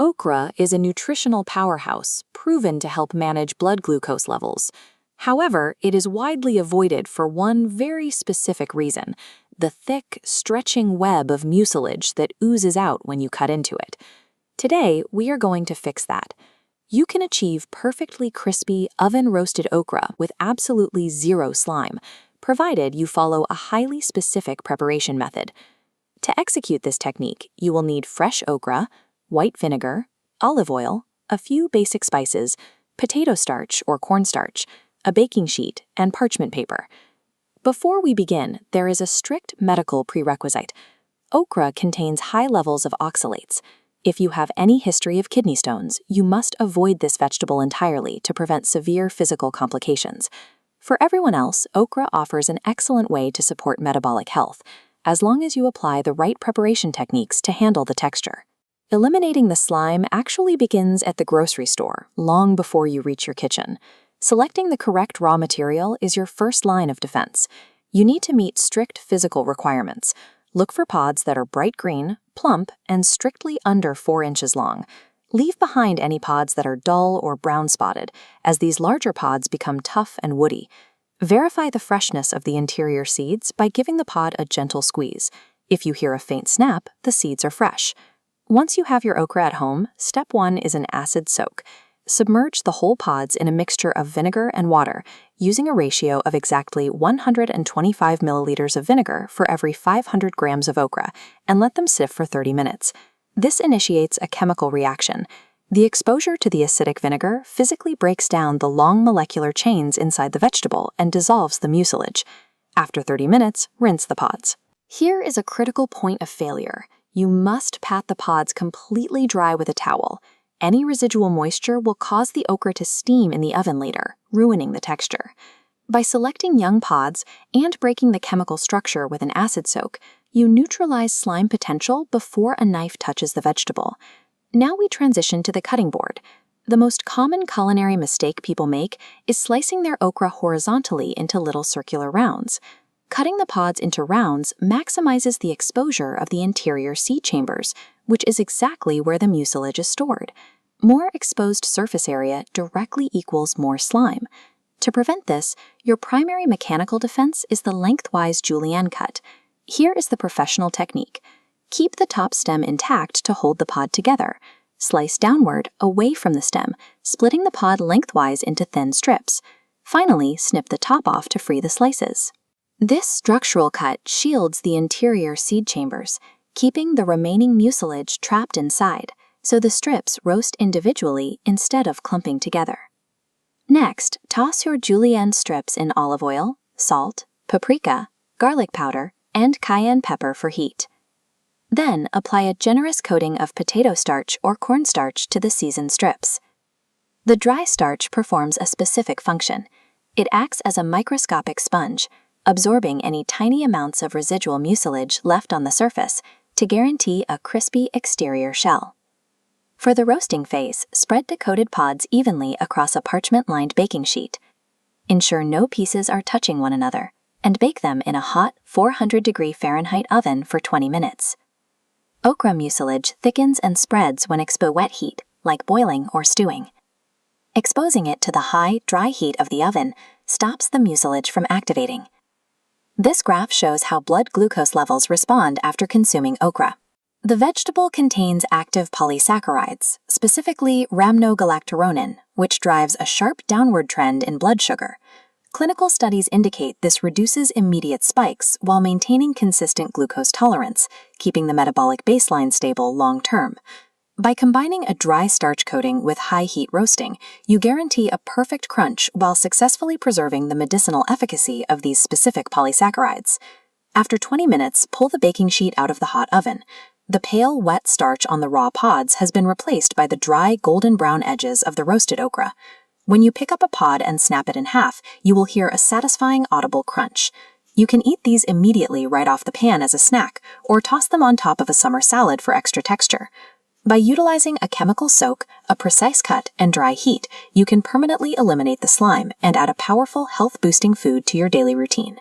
Okra is a nutritional powerhouse proven to help manage blood glucose levels. However, it is widely avoided for one very specific reason: the thick, stretching web of mucilage that oozes out when you cut into it. Today, we are going to fix that. You can achieve perfectly crispy, oven-roasted okra with absolutely zero slime, provided you follow a highly specific preparation method. To execute this technique, you will need fresh okra, white vinegar, olive oil, a few basic spices, potato starch or cornstarch, a baking sheet, and parchment paper. Before we begin, there is a strict medical prerequisite. Okra contains high levels of oxalates. If you have any history of kidney stones, you must avoid this vegetable entirely to prevent severe physical complications. For everyone else, okra offers an excellent way to support metabolic health, as long as you apply the right preparation techniques to handle the texture. Eliminating the slime actually begins at the grocery store, long before you reach your kitchen. Selecting the correct raw material is your first line of defense. You need to meet strict physical requirements. Look for pods that are bright green, plump, and strictly under 4 inches long. Leave behind any pods that are dull or brown spotted, as these larger pods become tough and woody. Verify the freshness of the interior seeds by giving the pod a gentle squeeze. If you hear a faint snap, the seeds are fresh. Once you have your okra at home, step 1 is an acid soak. Submerge the whole pods in a mixture of vinegar and water, using a ratio of exactly 125 milliliters of vinegar for every 500 grams of okra, and let them sit for 30 minutes. This initiates a chemical reaction. The exposure to the acidic vinegar physically breaks down the long molecular chains inside the vegetable and dissolves the mucilage. After 30 minutes, rinse the pods. Here is a critical point of failure. You must pat the pods completely dry with a towel. Any residual moisture will cause the okra to steam in the oven later, ruining the texture. By selecting young pods and breaking the chemical structure with an acid soak, you neutralize slime potential before a knife touches the vegetable. Now we transition to the cutting board. The most common culinary mistake people make is slicing their okra horizontally into little circular rounds. Cutting the pods into rounds maximizes the exposure of the interior seed chambers, which is exactly where the mucilage is stored. More exposed surface area directly equals more slime. To prevent this, your primary mechanical defense is the lengthwise julienne cut. Here is the professional technique. Keep the top stem intact to hold the pod together. Slice downward, away from the stem, splitting the pod lengthwise into thin strips. Finally, snip the top off to free the slices. This structural cut shields the interior seed chambers, keeping the remaining mucilage trapped inside, so the strips roast individually instead of clumping together. Next, toss your julienne strips in olive oil, salt, paprika, garlic powder, and cayenne pepper for heat. Then, apply a generous coating of potato starch or cornstarch to the seasoned strips. The dry starch performs a specific function. It acts as a microscopic sponge, absorbing any tiny amounts of residual mucilage left on the surface to guarantee a crispy exterior shell. For the roasting phase, spread the coated pods evenly across a parchment-lined baking sheet. Ensure no pieces are touching one another, and bake them in a hot 400-degree Fahrenheit oven for 20 minutes. Okra mucilage thickens and spreads when exposed to wet heat, like boiling or stewing. Exposing it to the high, dry heat of the oven stops the mucilage from activating. This graph shows how blood glucose levels respond after consuming okra. The vegetable contains active polysaccharides, specifically rhamnogalacturonin, which drives a sharp downward trend in blood sugar. Clinical studies indicate this reduces immediate spikes while maintaining consistent glucose tolerance, keeping the metabolic baseline stable long-term. By combining a dry starch coating with high-heat roasting, you guarantee a perfect crunch while successfully preserving the medicinal efficacy of these specific polysaccharides. After 20 minutes, pull the baking sheet out of the hot oven. The pale, wet starch on the raw pods has been replaced by the dry, golden brown edges of the roasted okra. When you pick up a pod and snap it in half, you will hear a satisfying audible crunch. You can eat these immediately right off the pan as a snack, or toss them on top of a summer salad for extra texture. By utilizing a chemical soak, a precise cut, and dry heat, you can permanently eliminate the slime and add a powerful, health-boosting food to your daily routine.